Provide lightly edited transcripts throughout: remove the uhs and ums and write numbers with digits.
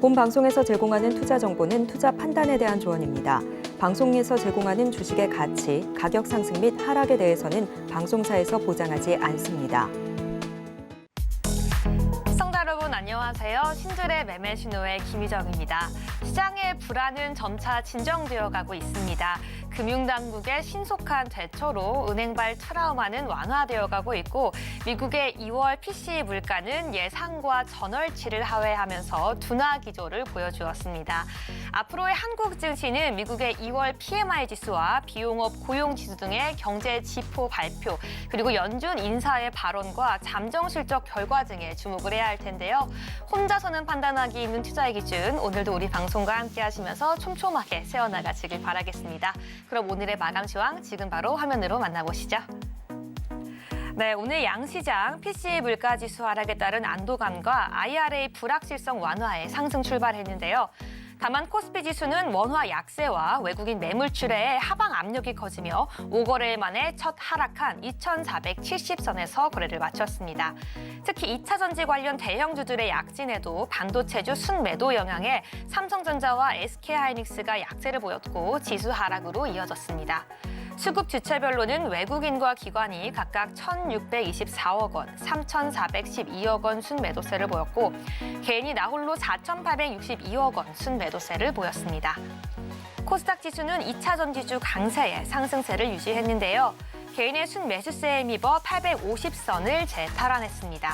본 방송에서 제공하는 투자 정보는 투자 판단에 대한 조언입니다. 방송에서 제공하는 주식의 가치, 가격 상승 및 하락에 대해서는 방송사에서 보장하지 않습니다. 시청자 여러분 안녕하세요. 신줄의 매매 신호의 김희정입니다. 시장의 불안은 점차 진정되어 가고 있습니다. 금융당국의 신속한 대처로 은행발 트라우마는 완화되어 가고 있고 미국의 2월 PCE 물가는 예상과 전월치를 하회하면서 둔화 기조를 보여주었습니다. 앞으로의 한국 증시는 미국의 2월 PMI 지수와 비용업 고용 지수 등의 경제 지표 발표 그리고 연준 인사의 발언과 잠정 실적 결과 등에 주목을 해야 할 텐데요. 혼자서는 판단하기 힘든 투자의 기준 오늘도 우리 방송과 함께 하시면서 촘촘하게 세워나가시길 바라겠습니다. 그럼 오늘의 마감 시황 지금 바로 화면으로 만나보시죠. 네, 오늘 양시장 PCE 물가지수 하락에 따른 안도감과 IRA 불확실성 완화에 상승 출발했는데요. 다만 코스피 지수는 원화 약세와 외국인 매물출의 하방 압력이 커지며 5거래일 만에 첫 하락한 2,470선에서 거래를 마쳤습니다. 특히 2차 전지 관련 대형주들의 약진에도 반도체주 순매도 영향에 삼성전자와 SK하이닉스가 약세를 보였고 지수 하락으로 이어졌습니다. 수급 주체별로는 외국인과 기관이 각각 1,624억 원, 3,412억 원 순매도세를 보였고 개인이 나홀로 4,862억 원 순매도세를 보였습니다. 코스닥 지수는 2차 전지주 강세의 상승세를 유지했는데요. 개인의 순매수세에 힘입어 850선을 재탈환했습니다.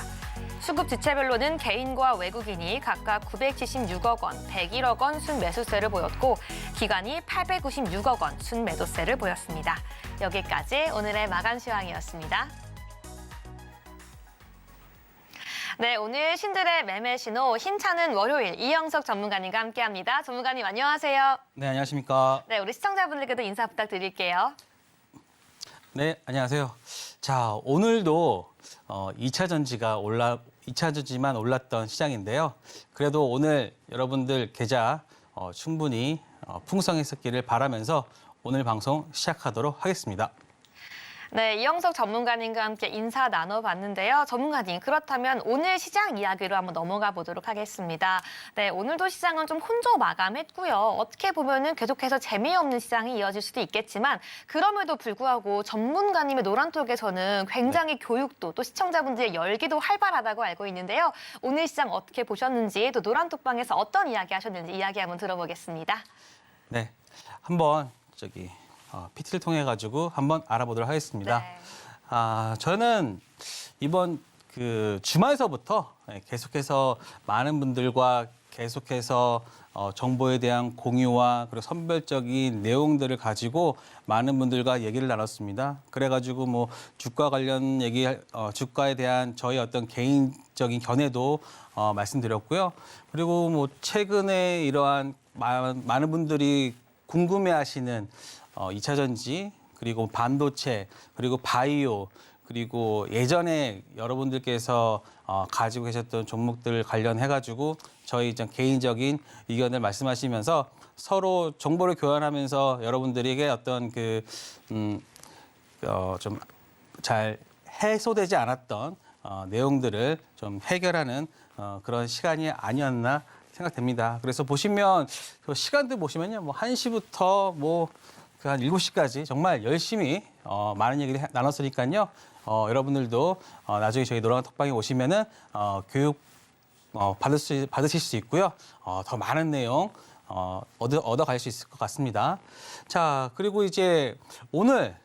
수급 주체별로는 개인과 외국인이 각각 976억 원, 101억 원 순매수세를 보였고 기관이 896억 원 순매도세를 보였습니다. 여기까지 오늘의 마감 시황이었습니다. 네, 오늘 신들의 매매 신호 힘차는 월요일 이영석 전문가님과 함께합니다. 전문가님 안녕하세요. 네, 안녕하십니까. 네, 우리 시청자분들께도 인사 부탁드릴게요. 네, 안녕하세요. 자, 오늘도 2차 전지만 올랐던 시장인데요. 그래도 오늘 여러분들 계좌 충분히 풍성했었기를 바라면서 오늘 방송 시작하도록 하겠습니다. 네, 이영석 전문가님과 함께 인사 나눠봤는데요. 전문가님, 그렇다면 오늘 시장 이야기로 한번 넘어가 보도록 하겠습니다. 네, 오늘도 시장은 좀 혼조 마감했고요. 어떻게 보면은 계속해서 재미없는 시장이 이어질 수도 있겠지만 그럼에도 불구하고 전문가님의 노란톡에서는 굉장히 교육도 또 시청자분들의 열기도 활발하다고 알고 있는데요. 오늘 시장 어떻게 보셨는지 또 노란톡방에서 어떤 이야기 하셨는지 이야기 한번 들어보겠습니다. 네, 한번 PT를 통해 가지고 한번 알아보도록 하겠습니다. 네. 저는 이번 주말서부터 계속해서 많은 분들과 계속해서 정보에 대한 공유와 그리고 선별적인 내용들을 가지고 많은 분들과 얘기를 나눴습니다. 그래가지고 뭐 주가 관련 얘기, 주가에 대한 저희 어떤 개인적인 견해도 말씀드렸고요. 그리고 뭐 최근에 이러한 많은 분들이 궁금해하시는 2차 전지, 그리고 반도체, 그리고 바이오, 그리고 예전에 여러분들께서 가지고 계셨던 종목들 관련해가지고 저희 개인적인 의견을 말씀하시면서 서로 정보를 교환하면서 여러분들에게 어떤 좀 잘 해소되지 않았던 내용들을 좀 해결하는 그런 시간이 아니었나 생각됩니다. 그래서 보시면 시간들 보시면요, 뭐 1시부터 한 7시까지 정말 열심히 많은 얘기를 나눴으니까요. 여러분들도 나중에 저희 노란 톡방에 오시면은 교육 받으실 수 있고요. 더 많은 내용 얻어갈 수 있을 것 같습니다. 자, 그리고 이제 오늘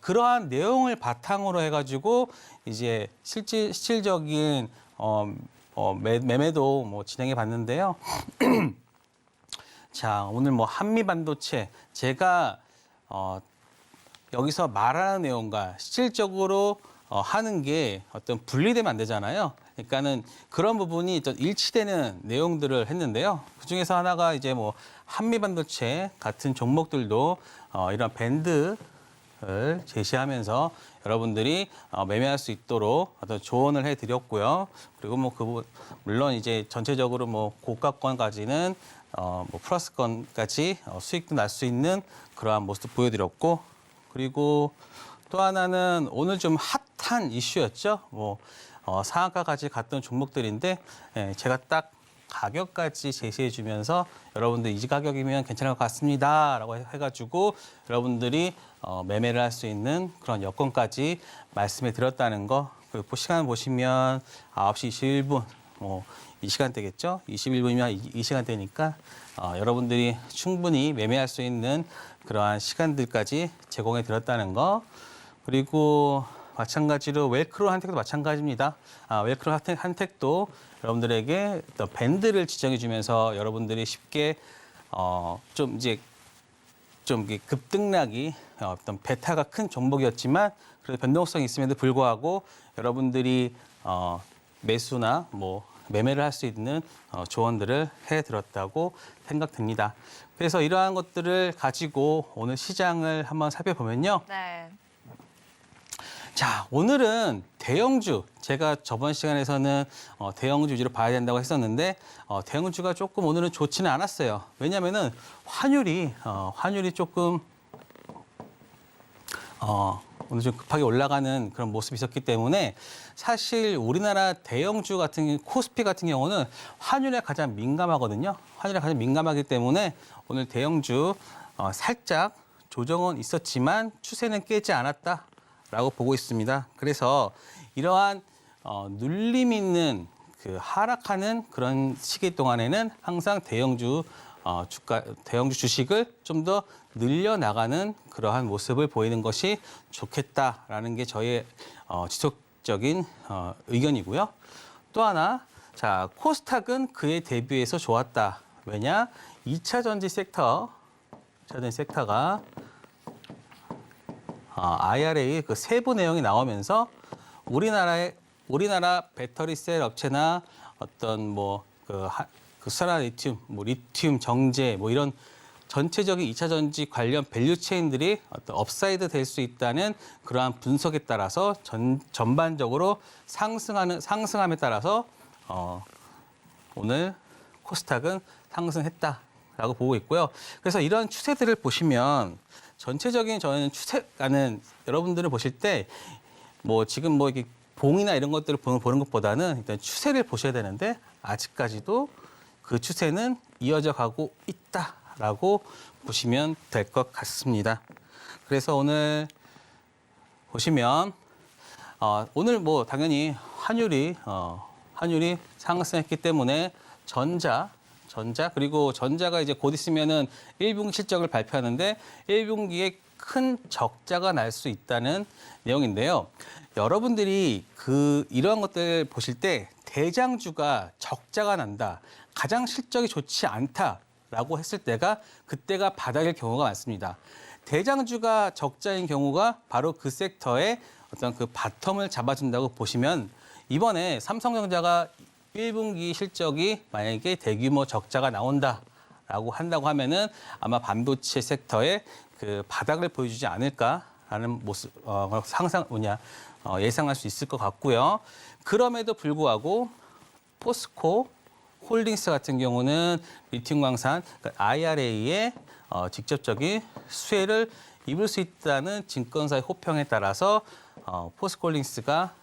그러한 내용을 바탕으로 해가지고 이제 실질적인 매매도 진행해 봤는데요. 자, 오늘 한미 반도체 제가 여기서 말하는 내용과 실질적으로 하는 게 어떤 분리되면 안 되잖아요. 그러니까는 그런 부분이 좀 일치되는 내용들을 했는데요. 그 중에서 하나가 이제 한미 반도체 같은 종목들도 이런 밴드를 제시하면서 여러분들이 매매할 수 있도록 어떤 조언을 해드렸고요. 그리고 물론 이제 전체적으로 고가권까지는 플러스권까지 수익도 날 수 있는 그러한 모습 보여드렸고, 그리고 또 하나는 오늘 좀 핫한 이슈였죠. 상한가까지 갔던 종목들인데 제가 딱 가격까지 제시해 주면서 여러분들 이 가격이면 괜찮을 것 같습니다라고 해가지고 여러분들이 매매를 할 수 있는 그런 여건까지 말씀해 드렸다는 거. 그리고 시간 보시면 9시 21분 이 시간대겠죠. 21분이면 이 시간대니까 여러분들이 충분히 매매할 수 있는 그러한 시간들까지 제공해 드렸다는 거. 그리고 마찬가지로 웰크로 한택도 마찬가지입니다. 웰크로 한택도 여러분들에게 어떤 밴드를 지정해 주면서 여러분들이 쉽게 좀 이렇게 급등락이 어떤 베타가 큰 종목이었지만 그래도 변동성이 있음에도 불구하고 여러분들이 매수나 매매를 할 수 있는 조언들을 해드렸다고 생각됩니다. 그래서 이러한 것들을 가지고 오늘 시장을 한번 살펴보면요. 네. 자, 오늘은 대형주, 제가 저번 시간에서는 대형주 위주로 봐야 된다고 했었는데 대형주가 조금 오늘은 좋지는 않았어요. 왜냐하면은 환율이 조금 오늘 좀 급하게 올라가는 그런 모습이 있었기 때문에 사실 우리나라 대형주 같은 코스피 같은 경우는 환율에 가장 민감하거든요. 환율에 가장 민감하기 때문에 오늘 대형주 살짝 조정은 있었지만 추세는 깨지 않았다라고 보고 있습니다. 그래서 이러한 눌림 있는 그 하락하는 그런 시기 동안에는 항상 대형주 주식을 좀 더 늘려나가는 그러한 모습을 보이는 것이 좋겠다라는 게 저의 지속적인 의견이고요. 또 하나, 자, 코스닥은 그에 대비해서 좋았다. 왜냐? 2차 전지 섹터가 IRA 그 세부 내용이 나오면서 우리나라 배터리셀 업체나 어떤 그 수산화 리튬, 리튬 정제 이런 전체적인 2차 전지 관련 밸류 체인들이 어떤 업사이드 될 수 있다는 그러한 분석에 따라서 전반적으로 상승함에 따라서 오늘 코스닥은 상승했다라고 보고 있고요. 그래서 이런 추세들을 보시면 전체적인 저는 추세가는 여러분들을 보실 때 지금 이렇게 봉이나 이런 것들을 보는 것보다는 일단 추세를 보셔야 되는데 아직까지도 그 추세는 이어져 가고 있다라고 보시면 될 것 같습니다. 그래서 오늘 보시면 오늘 당연히 환율이 상승했기 때문에 전자 그리고 전자가 이제 곧 있으면은 1분기 실적을 발표하는데 1분기에 큰 적자가 날 수 있다는 내용인데요. 여러분들이 이러한 것들 보실 때 대장주가 적자가 난다, 가장 실적이 좋지 않다라고 했을 때가 그때가 바닥일 경우가 많습니다. 대장주가 적자인 경우가 바로 그 섹터의 어떤 그 바텀을 잡아준다고 보시면 이번에 삼성전자가 1분기 실적이 만약에 대규모 적자가 나온다라고 한다고 하면은 아마 반도체 섹터의 그 바닥을 보여주지 않을까라는 모습 예상할 수 있을 것 같고요. 그럼에도 불구하고 포스코 홀딩스 같은 경우는 리튬 광산 IRA에 직접적인 수혜를 입을 수 있다는 증권사의 호평에 따라서 포스코 홀딩스가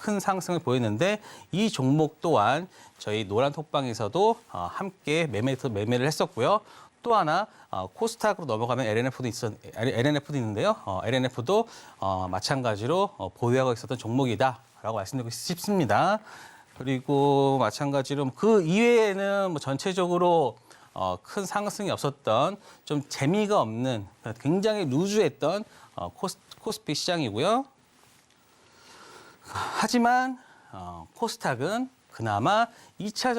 큰 상승을 보이는데 이 종목 또한 저희 노란 톡방에서도 함께 매매를 했었고요. 또 하나 코스닥으로 넘어가면 LNF도 있는데요. LNF도 마찬가지로 보유하고 있었던 종목이다라고 말씀드리고 싶습니다. 그리고 마찬가지로 그 이외에는 전체적으로 큰 상승이 없었던 좀 재미가 없는 굉장히 루즈했던 코스피 시장이고요. 하지만 코스닥은 그나마 2차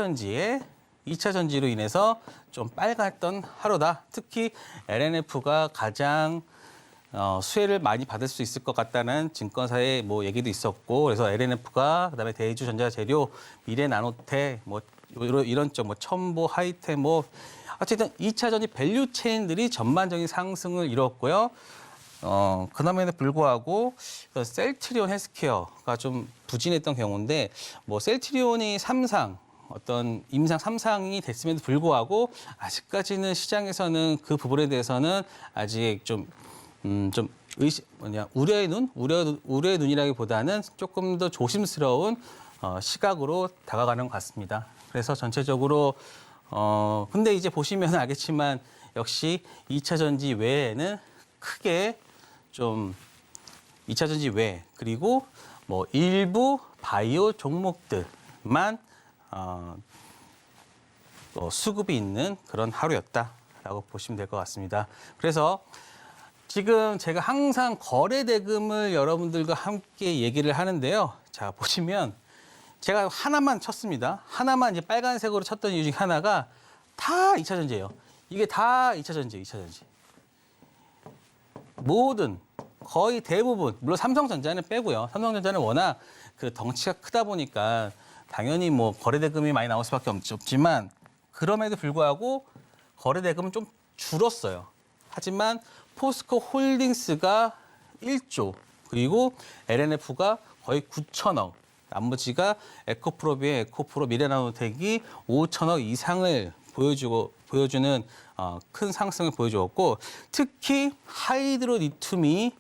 전지로 인해서 좀 빨갛던 하루다. 특히 LNF가 가장 수혜를 많이 받을 수 있을 것 같다는 증권사의 얘기도 있었고, 그래서 LNF가 그다음에 대주전자재료, 미래나노텍 이런 쪽 첨보, 하이텍 어쨌든 2차 전지 밸류 체인들이 전반적인 상승을 이뤘고요. 그럼에도 불구하고 셀트리온 헬스케어가 좀 부진했던 경우인데 셀트리온이 어떤 임상 3상이 됐음에도 불구하고 아직까지는 시장에서는 그 부분에 대해서는 아직 좀 우려의 눈이라기보다는 조금 더 조심스러운 시각으로 다가가는 것 같습니다. 그래서 전체적으로 근데 이제 보시면 알겠지만 역시 2차 전지 외에는 크게 좀 2차 전지 외 그리고 뭐 일부 바이오 종목들만 수급이 있는 그런 하루였다라고 보시면 될 것 같습니다. 그래서 지금 제가 항상 거래 대금을 여러분들과 함께 얘기를 하는데요. 자, 보시면 제가 하나만 쳤습니다. 하나만 이제 빨간색으로 쳤던 이유 중에 하나가 다 2차 전지예요. 이게 다 2차 전지예요, 2차 전지. 모든 거의 대부분 물론 삼성전자는 빼고요. 삼성전자는 워낙 그 덩치가 크다 보니까 당연히 뭐 거래 대금이 많이 나올 수밖에 없지만 그럼에도 불구하고 거래 대금은 좀 줄었어요. 하지만 포스코 홀딩스가 1조 그리고 LNF가 거의 9천억 나머지가 에코프로비의 에코프로 미래나노텍이 5천억 이상을 보여주는 큰 상승을 보여주었고 특히 하이드로 리튬이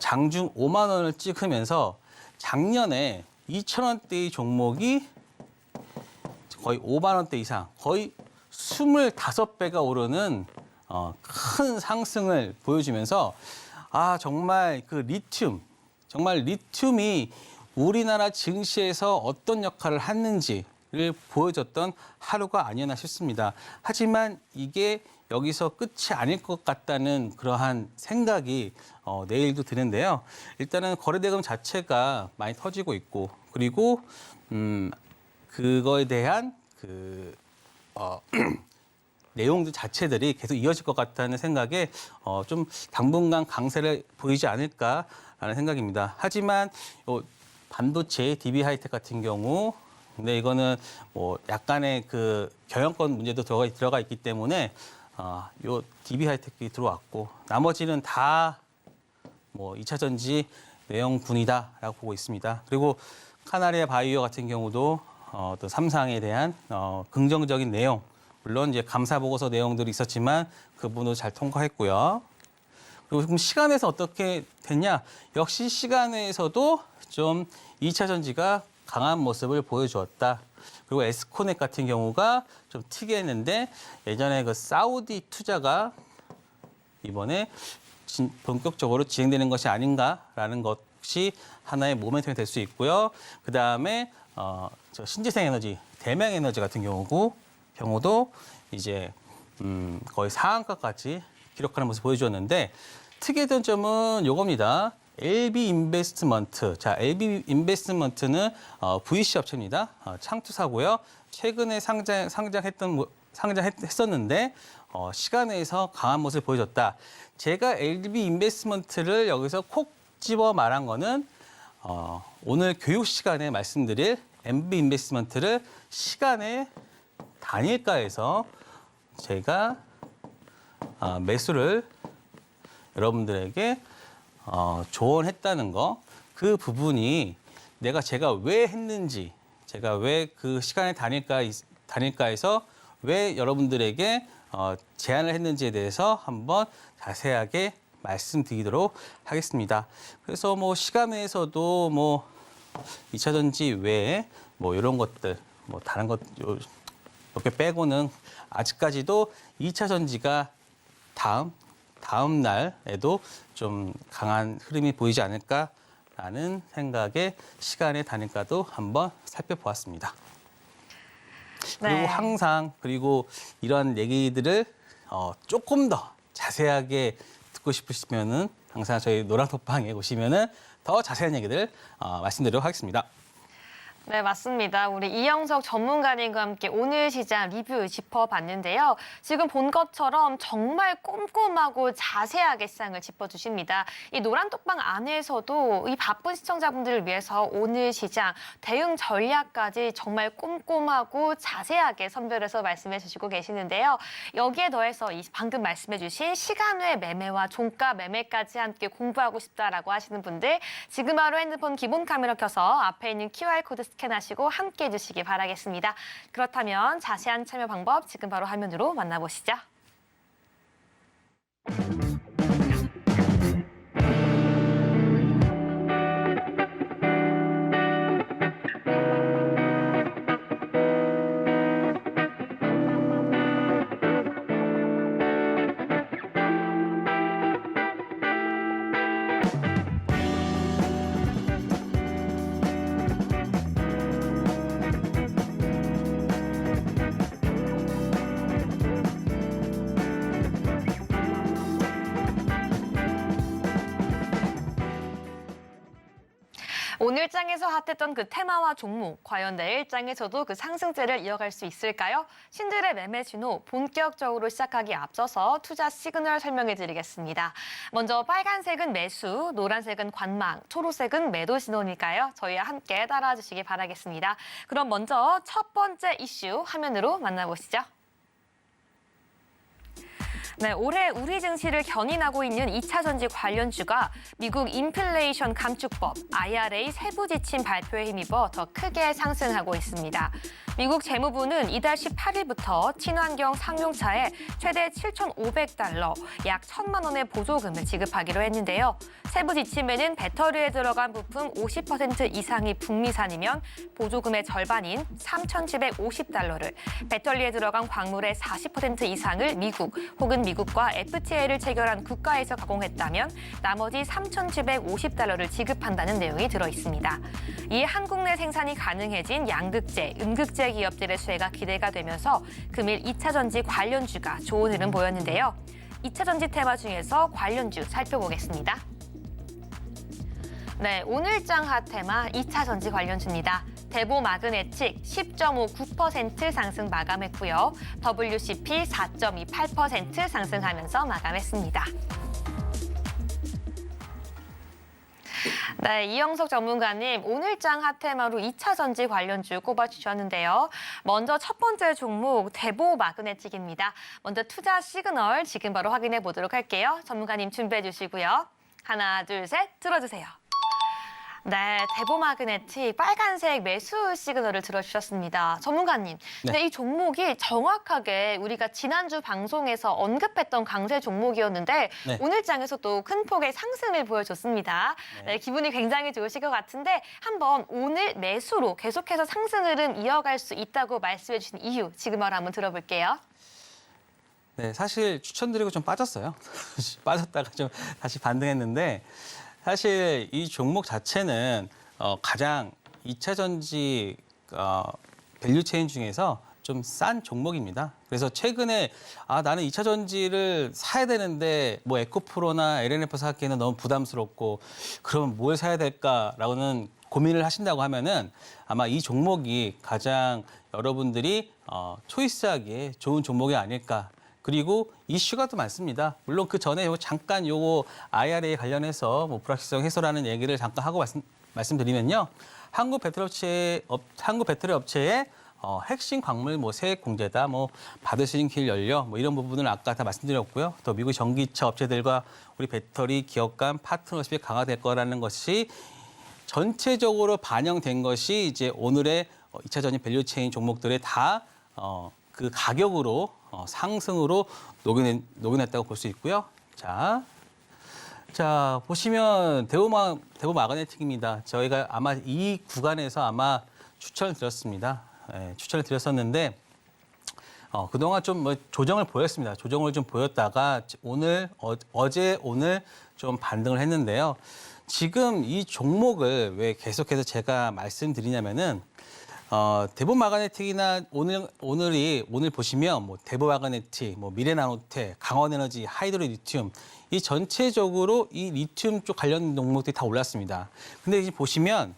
장중 5만 원을 찍으면서 작년에 2천 원대의 종목이 거의 5만 원대 이상 거의 25배가 오르는 큰 상승을 보여주면서 정말 그 정말 리튬이 우리나라 증시에서 어떤 역할을 했는지를 보여줬던 하루가 아니었나 싶습니다. 하지만 이게 여기서 끝이 아닐 것 같다는 그러한 생각이 내일도 드는데요. 일단은 거래대금 자체가 많이 터지고 있고 그리고 그거에 대한 내용들 자체들이 계속 이어질 것 같다는 생각에 좀 당분간 강세를 보이지 않을까라는 생각입니다. 하지만 반도체 DB 하이텍 같은 경우 근데 이거는 뭐 약간의 그 경영권 문제도 들어가 있기 때문에 요 DB 하이텍이 들어왔고 나머지는 다 뭐 2차 전지 내용군이다라고 보고 있습니다. 그리고 카나리아 바이오 같은 경우도 또 삼상에 대한 긍정적인 내용 물론 이제 감사 보고서 내용들이 있었지만 그 부분도 잘 통과했고요. 그리고 지금 시간에서 어떻게 됐냐? 역시 시간에서도 좀 2차 전지가 강한 모습을 보여주었다. 그리고 에스코넥 같은 경우가 좀 특이했는데 예전에 그 사우디 투자가 이번에 본격적으로 진행되는 것이 아닌가라는 것이 하나의 모멘텀이 될 수 있고요. 그 다음에 신재생에너지, 대명에너지 같은 경우도 이제 거의 상한가까지 기록하는 모습을 보여주었는데 특이했던 점은 이겁니다. LB 인베스트먼트. 자, LB 인베스트먼트는 VC 업체입니다. 창투사고요. 최근에 상장했었는데 시간에서 강한 모습을 보여줬다. 제가 LB 인베스트먼트를 여기서 콕 집어 말한 거는 오늘 교육 시간에 말씀드릴 MB 인베스트먼트를 시간의 단일가에서 제가 매수를 여러분들에게 조언했다는 거, 그 부분이 제가 왜 했는지, 제가 왜 그 시간의 단일가에서 왜 여러분들에게 제안을 했는지에 대해서 한번 자세하게 말씀드리도록 하겠습니다. 그래서 뭐 시간 외에서도 뭐 2차 전지 외에 뭐 이런 것들, 뭐 다른 것 몇 개 빼고는 아직까지도 2차 전지가 다음 날에도 좀 강한 흐름이 보이지 않을까라는 생각에 시간의 단일가도 한번 살펴보았습니다. 그리고 네. 항상 이런 얘기들을 조금 더 자세하게 듣고 싶으시면은 항상 저희 노랑톡방에 오시면은 더 자세한 얘기들 말씀드리도록 하겠습니다. 네, 맞습니다. 우리 이영석 전문가님과 함께 오늘 시장 리뷰 짚어봤는데요. 지금 본 것처럼 정말 꼼꼼하고 자세하게 시장을 짚어주십니다. 이 노란톡방 안에서도 이 바쁜 시청자분들을 위해서 오늘 시장 대응 전략까지 정말 꼼꼼하고 자세하게 선별해서 말씀해 주시고 계시는데요. 여기에 더해서 방금 말씀해 주신 시간 외 매매와 종가 매매까지 함께 공부하고 싶다라고 하시는 분들 지금 바로 핸드폰 기본 카메라 켜서 앞에 있는 QR코드 스캔하시고 함께 해주시기 바라겠습니다. 그렇다면 자세한 참여 방법 지금 바로 화면으로 만나보시죠. 오늘 장에서 핫했던 그 테마와 종목, 과연 내일 장에서도 그 상승세를 이어갈 수 있을까요? 신들의 매매 신호 본격적으로 시작하기 앞서서 투자 시그널 설명해 드리겠습니다. 먼저 빨간색은 매수, 노란색은 관망, 초록색은 매도 신호니까요. 저희와 함께 따라와 주시기 바라겠습니다. 그럼 먼저 첫 번째 이슈 화면으로 만나보시죠. 네, 올해 우리 증시를 견인하고 있는 2차 전지 관련주가 미국 인플레이션 감축법 IRA 세부 지침 발표에 힘입어 더 크게 상승하고 있습니다. 미국 재무부는 이달 18일부터 친환경 상용차에 최대 7,500달러, 약 1,000만 원의 보조금을 지급하기로 했는데요. 세부 지침에는 배터리에 들어간 부품 50% 이상이 북미산이면 보조금의 절반인 3,750달러를, 배터리에 들어간 광물의 40% 이상을 미국 혹은 미국과 FTA를 체결한 국가에서 가공했다면 나머지 3,750달러를 지급한다는 내용이 들어 있습니다. 이에 한국 내 생산이 가능해진 양극재, 음극재 기업들의 수혜가 기대가 되면서 금일 2차 전지 관련주가 좋은 흐름 보였는데요. 2차 전지 테마 중에서 관련주 살펴보겠습니다. 네, 오늘장 핫테마 2차 전지 관련주입니다. 대보 마그네틱 10.59% 상승 마감했고요. WCP 4.28% 상승하면서 마감했습니다. 네, 이영석 전문가님, 오늘장 핫테마로 2차 전지 관련주 꼽아주셨는데요. 먼저 첫 번째 종목 대보 마그네틱입니다. 먼저 투자 시그널 지금 바로 확인해 보도록 할게요. 전문가님 준비해 주시고요. 하나, 둘, 셋, 들어주세요. 네, 대보 마그네틱 빨간색 매수 시그널을 들어주셨습니다. 전문가님, 네, 이 종목이 정확하게 우리가 지난주 방송에서 언급했던 강세 종목이었는데 네. 오늘 장에서 또 큰 폭의 상승을 보여줬습니다. 네, 기분이 굉장히 좋으실 것 같은데 한번 오늘 매수로 계속해서 상승 흐름 이어갈 수 있다고 말씀해 주신 이유 지금 바로 한번 들어볼게요. 네, 사실 추천드리고 좀 빠졌어요. 빠졌다가 좀 다시 반등했는데 사실 이 종목 자체는 가장 2차 전지 밸류 체인 중에서 좀 싼 종목입니다. 그래서 최근에 나는 2차 전지를 사야 되는데 뭐 에코프로나 LNF 사기에는 너무 부담스럽고 그럼 뭘 사야 될까라고는 고민을 하신다고 하면은 아마 이 종목이 가장 여러분들이 초이스하기에 좋은 종목이 아닐까. 그리고 이슈가 또 많습니다. 물론 그 전에 잠깐 요거 IRA 관련해서 뭐 불확실성 해소라는 얘기를 잠깐 하고 말씀드리면요. 한국 배터리 업체의 핵심 광물 뭐 세액 공제다, 뭐 받을 수 있는 길 열려, 뭐 이런 부분을 아까 다 말씀드렸고요. 또 미국 전기차 업체들과 우리 배터리 기업 간 파트너십이 강화될 거라는 것이 전체적으로 반영된 것이 이제 오늘의 2차 전지 밸류 체인 종목들에 다 그 가격으로 상승으로 녹여냈다고 볼 수 있고요. 자, 보시면 대보 마그네틱입니다. 저희가 아마 이 구간에서 아마 추천을 드렸습니다. 추천을 드렸었는데 그동안 좀 뭐 조정을 보였습니다. 조정을 좀 보였다가 오늘 어제 오늘 좀 반등을 했는데요. 지금 이 종목을 왜 계속해서 제가 말씀드리냐면은 대보 마그네틱이나 오늘 보시면 뭐 대보 마그네틱, 뭐 미래나노텍, 강원에너지, 하이드로 리튬 이 전체적으로 이 리튬 쪽 관련 종목들이 다 올랐습니다. 근데 이제 보시면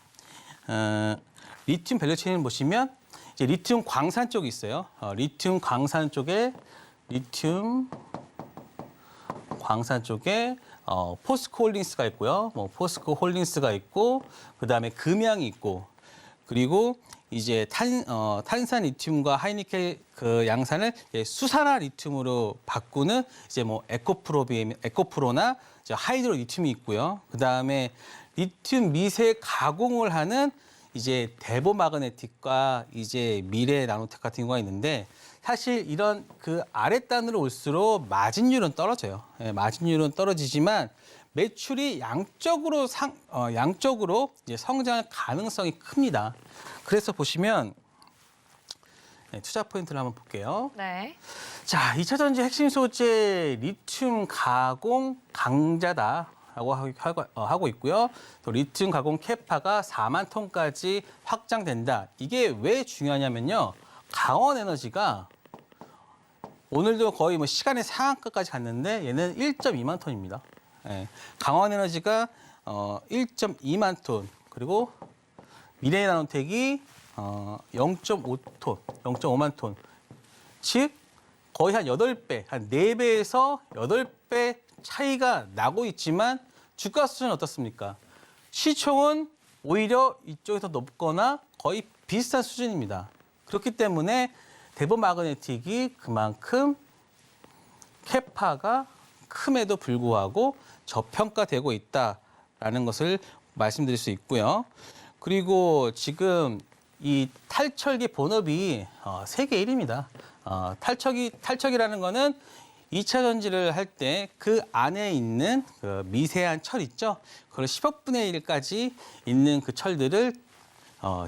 리튬 밸류체인을 보시면 이제 리튬 광산 쪽이 있어요. 리튬 광산 쪽에 포스코 홀딩스가 있고요. 뭐 포스코 홀딩스가 있고 그다음에 금양이 있고 그리고 이제 탄산 리튬과 하이니켈 그 양산을 수산화 리튬으로 바꾸는 이제 뭐 에코프로나 이제 하이드로 리튬이 있고요. 그다음에 리튬 미세 가공을 하는 이제 대보 마그네틱과 이제 미래 나노텍 같은 경우가 있는데 사실 이런 그 아랫단으로 올수록 마진율은 떨어져요. 마진율은 떨어지지만 매출이 양적으로 이제 성장할 가능성이 큽니다. 그래서 보시면 투자 포인트를 한번 볼게요. 네. 자, 2차 전지 핵심 소재 리튬 가공 강자다라고 하고 있고요. 또 리튬 가공 캐파가 4만 톤까지 확장된다. 이게 왜 중요하냐면요. 강원에너지가 오늘도 거의 뭐 시간의 상한가까지 갔는데 얘는 1.2만 톤입니다. 강원에너지가 1.2만 톤. 그리고 미래나노텍이 0.5톤, 0.5만 톤. 즉 거의 한 8배, 한 4배에서 8배 차이가 나고 있지만 주가 수준은 어떻습니까? 시총은 오히려 이쪽이 더 높거나 거의 비슷한 수준입니다. 그렇기 때문에 대보마그네틱이 그만큼 캐파가 큼에도 불구하고 저평가되고 있다라는 것을 말씀드릴 수 있고요. 그리고 지금 이 탈철기 본업이 세계 1위입니다. 탈척이라는 거는 2차 전지를 할 때 그 안에 있는 그 미세한 철 있죠? 그걸 10억 분의 1까지 있는 그 철들을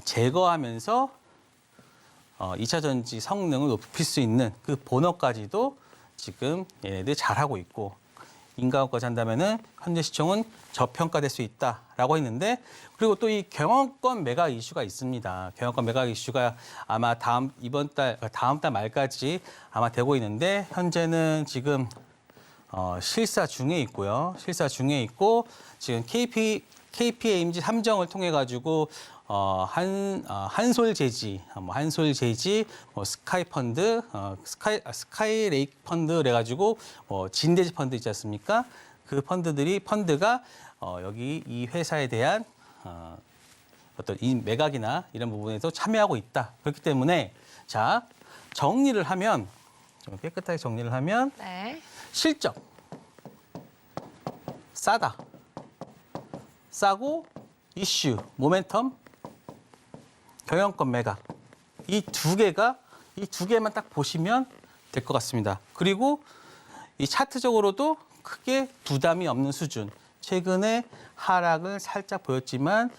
제거하면서 2차 전지 성능을 높일 수 있는 그 본업까지도 지금 얘네들 잘하고 있고 인가업까지 한다면은 현재 시총은 저평가될 수 있다라고 했는데 그리고 또 이 경영권 매각 이슈가 있습니다. 경영권 매각 이슈가 아마 다음 달 말까지 아마 되고 있는데 현재는 지금 실사 중에 있고요. 실사 중에 있고 지금 KPA임지 3정을 통해 가지고 한솔제지, 스카이펀드, 스카이레이크 펀드 그래가지고 진대지 펀드 있지 않습니까? 그 펀드가 여기 이 회사에 대한 어떤 이 매각이나 이런 부분에서 참여하고 있다. 그렇기 때문에 자 정리를 하면 좀 깨끗하게 정리를 하면 네. 실적 싸고 이슈 모멘텀 경영권 매각 이 두 개만 딱 보시면 될 것 같습니다. 그리고 이 차트적으로도 크게 부담이 없는 수준. 최근에 하락을 살짝 보였지만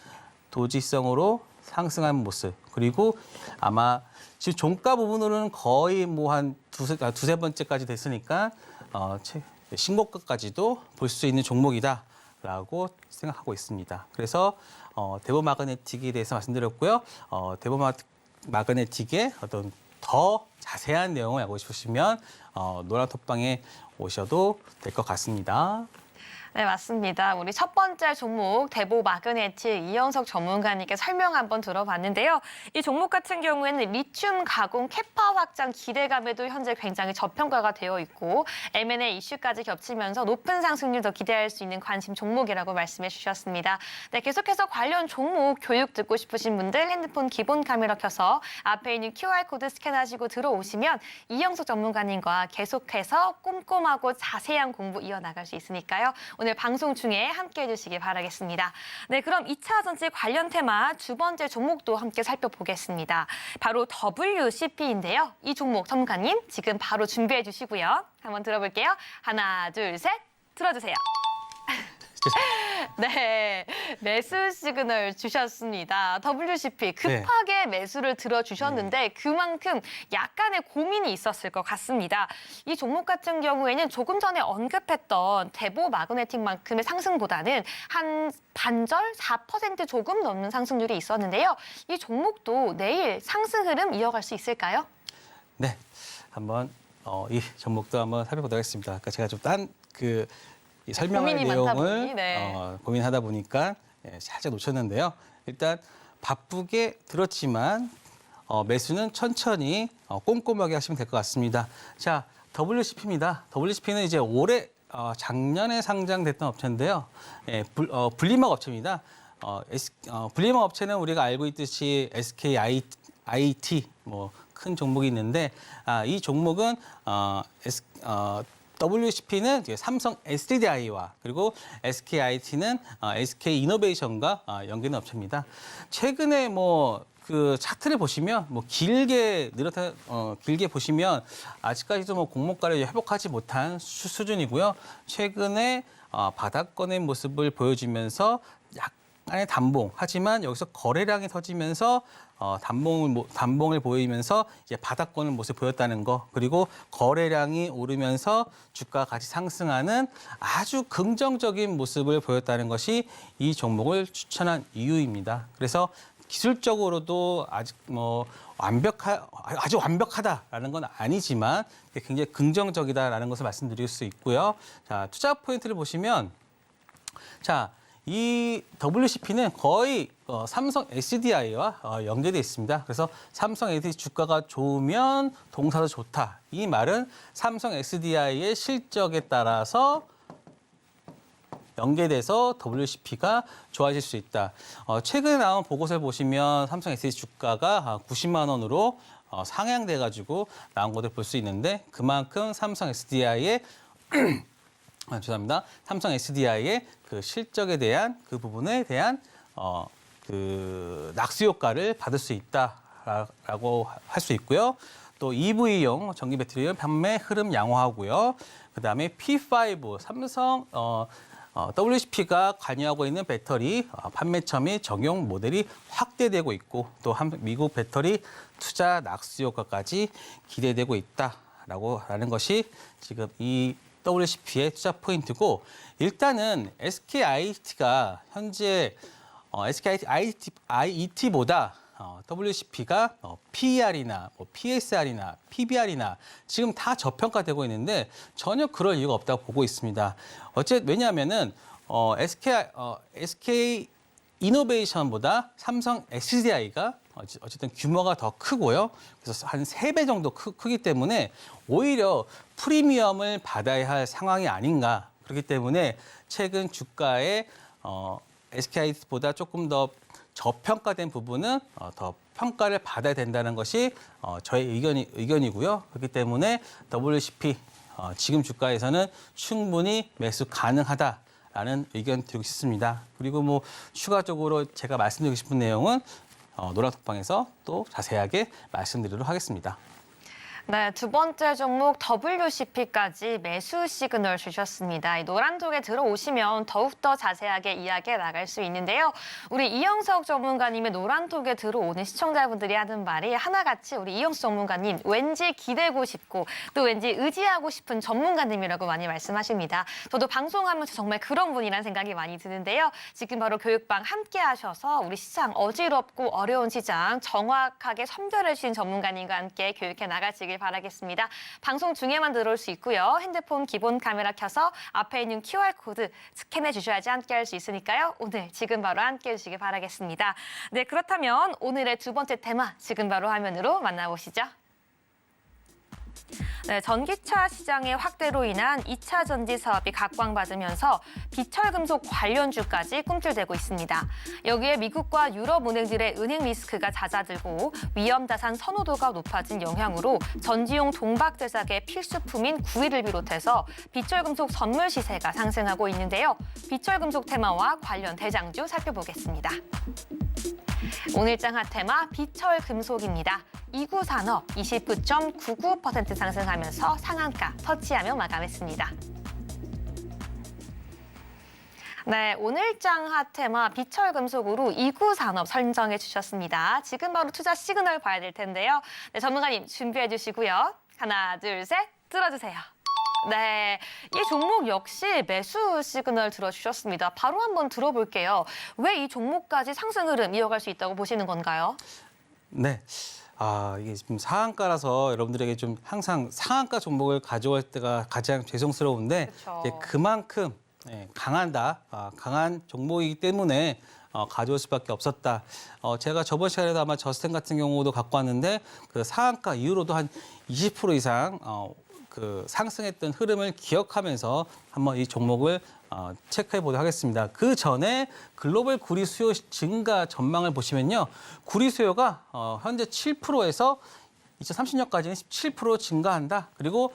도지성으로 상승한 모습. 그리고 아마 지금 종가 부분으로는 거의 뭐 한 두세 번째까지 됐으니까 신고가까지도 볼 수 있는 종목이다라고 생각하고 있습니다. 그래서 대보마그네틱에 대해서 말씀드렸고요. 대보마그네틱의 어떤 더 자세한 내용을 알고 싶으시면 노란톡방에 오셔도 될 것 같습니다. 네, 맞습니다. 우리 첫 번째 종목 대보마그네틱 이영석 전문가님께 설명 한번 들어봤는데요. 이 종목 같은 경우에는 리튬 가공 캐파 확장 기대감에도 현재 굉장히 저평가가 되어 있고 M&A 이슈까지 겹치면서 높은 상승률도 기대할 수 있는 관심 종목이라고 말씀해 주셨습니다. 네, 계속해서 관련 종목 교육 듣고 싶으신 분들 핸드폰 기본 카메라 켜서 앞에 있는 QR코드 스캔하시고 들어오시면 이영석 전문가님과 계속해서 꼼꼼하고 자세한 공부 이어나갈 수 있으니까요. 오늘 방송 중에 함께해 주시기 바라겠습니다. 네, 그럼 2차 전지 관련 테마 두 번째 종목도 함께 살펴보겠습니다. 바로 WCP인데요. 이 종목 전문가님 지금 바로 준비해 주시고요. 한번 들어볼게요. 하나, 둘, 셋, 들어주세요. 네, 매수 시그널 주셨습니다. WCP 급하게 매수를 들어주셨는데 그만큼 약간의 고민이 있었을 것 같습니다. 이 종목 같은 경우에는 조금 전에 언급했던 대보마그네틱만큼의 상승보다는 한 반절 4% 조금 넘는 상승률이 있었는데요. 이 종목도 내일 상승 흐름 이어갈 수 있을까요? 네, 한번 이 종목도 한번 살펴보도록 하겠습니다. 아까 제가 좀 이 설명할 고민이 많다 내용을 보니, 네. 고민하다 보니까 살짝 놓쳤는데요. 일단 바쁘게 들었지만 매수는 천천히 꼼꼼하게 하시면 될 것 같습니다. 자, WCP입니다. WCP는 이제 올해 작년에 상장됐던 업체인데요. 분리막 업체입니다. 분리막 업체는 우리가 알고 있듯이 SKIT 큰 종목이 있는데 이 종목은 WCP는 삼성 SDI와 그리고 SKIT는 SK이노베이션과 연계된 업체입니다. 최근에 그 차트를 보시면 길게 보시면 아직까지도 공모가를 회복하지 못한 수준이고요. 최근에 바닥권의 모습을 보여주면서 약간의 단봉. 하지만 여기서 거래량이 터지면서 단봉을 보이면서 이제 바닥권을 모습 보였다는 거. 그리고 거래량이 오르면서 주가가 같이 상승하는 아주 긍정적인 모습을 보였다는 것이 이 종목을 추천한 이유입니다. 그래서 기술적으로도 아직 아주 완벽하다라는 건 아니지만 굉장히 긍정적이다라는 것을 말씀드릴 수 있고요. 자, 투자 포인트를 보시면 자, 이 WCP는 거의 삼성 SDI와 연계되어 있습니다. 그래서 삼성 SDI 주가가 좋으면 동사도 좋다. 이 말은 삼성 SDI의 실적에 따라서 연계돼서 WCP가 좋아질 수 있다. 최근에 나온 보고서를 보시면 삼성 SDI 주가가 90만 원으로 상향돼가지고 나온 것을 볼 수 있는데 그만큼 삼성 SDI의 죄송합니다. 삼성 SDI의 그 실적에 대한 그 부분에 대한 그 낙수 효과를 받을 수 있다라고 할 수 있고요. 또 EV용 전기 배터리의 판매 흐름 양호하고요. 그다음에 P5 삼성 WCP가 관여하고 있는 배터리 판매처 및 적용 모델이 확대되고 있고 또 미국 배터리 투자 낙수 효과까지 기대되고 있다라는 것이 지금 이 WCP의 투자 포인트고 일단은 SKIET가 현재 SKIET보다 WCP가 PER이나 PSR이나 PBR이나 지금 다 저평가되고 있는데 전혀 그럴 이유가 없다고 보고 있습니다. 왜냐하면은 SK 이노베이션보다 삼성 SDI가 어쨌든 규모가 더 크고요. 그래서 한 3배 정도 크기 때문에 오히려 프리미엄을 받아야 할 상황이 아닌가. 그렇기 때문에 최근 주가에 SKI보다 조금 더 저평가된 부분은 더 평가를 받아야 된다는 것이 저의 의견이고요. 그렇기 때문에 WCP 지금 주가에서는 충분히 매수 가능하다라는 의견 드리고 싶습니다. 그리고 뭐 추가적으로 제가 말씀드리고 싶은 내용은 노란톡방에서 또 자세하게 말씀드리도록 하겠습니다. 네, 두 번째 종목 WCP까지 매수 시그널 주셨습니다. 이 노란톡에 들어오시면 더욱더 자세하게 이야기해 나갈 수 있는데요. 우리 이영석 전문가님의 노란톡에 들어오는 시청자분들이 하는 말이 하나같이 우리 이영석 전문가님 왠지 기대고 싶고 또 왠지 의지하고 싶은 전문가님이라고 많이 말씀하십니다. 저도 방송하면서 정말 그런 분이라는 생각이 많이 드는데요. 지금 바로 교육방 함께 하셔서 우리 시장 어지럽고 어려운 시장 정확하게 선별해 주신 전문가님과 함께 교육해 나가시길 바라겠습니다. 방송 중에만 들어올 수 있고요. 핸드폰 기본 카메라 켜서 앞에 있는 QR코드 스캔해 주셔야지 함께 할 수 있으니까요. 오늘 지금 바로 함께 해주시길 바라겠습니다. 네, 그렇다면 오늘의 두 번째 테마 지금 바로 화면으로 만나보시죠. 네, 전기차 시장의 확대로 인한 2차 전지 사업이 각광받으면서 비철금속 관련주까지 꿈틀대고 있습니다. 여기에 미국과 유럽 은행들의 은행 리스크가 잦아들고 위험자산 선호도가 높아진 영향으로 전지용 동박 제작의 필수품인 구리를 비롯해서 비철금속 선물 시세가 상승하고 있는데요. 비철금속 테마와 관련 대장주 살펴보겠습니다. 오늘장 핫테마 비철금속입니다. 2구 산업 29.99% 상승하면서 상한가 터치하며 마감했습니다. 네, 오늘장 핫테마 비철금속으로 2구 산업 선정해 주셨습니다. 지금 바로 투자 시그널 봐야 될 텐데요. 네, 전문가님 준비해 주시고요. 하나, 둘, 셋, 들어주세요. 네, 이 종목 역시 매수 시그널 들어주셨습니다. 바로 한번 들어볼게요. 왜 이 종목까지 상승 흐름 이어갈 수 있다고 보시는 건가요? 네. 이게 지금 상한가라서 여러분들에게 좀 항상 상한가 종목을 가져올 때가 가장 죄송스러운데 그쵸. 이제 그만큼 강한 종목이기 때문에 가져올 수밖에 없었다. 제가 저번 시간에도 아마 저스텐 같은 경우도 갖고 왔는데 그 상한가 이후로도 한 20% 이상 그 상승했던 흐름을 기억하면서 한번 이 종목을 체크해 보도록 하겠습니다. 그 전에 글로벌 구리 수요 증가 전망을 보시면요. 구리 수요가 현재 7%에서 2030년까지는 17% 증가한다. 그리고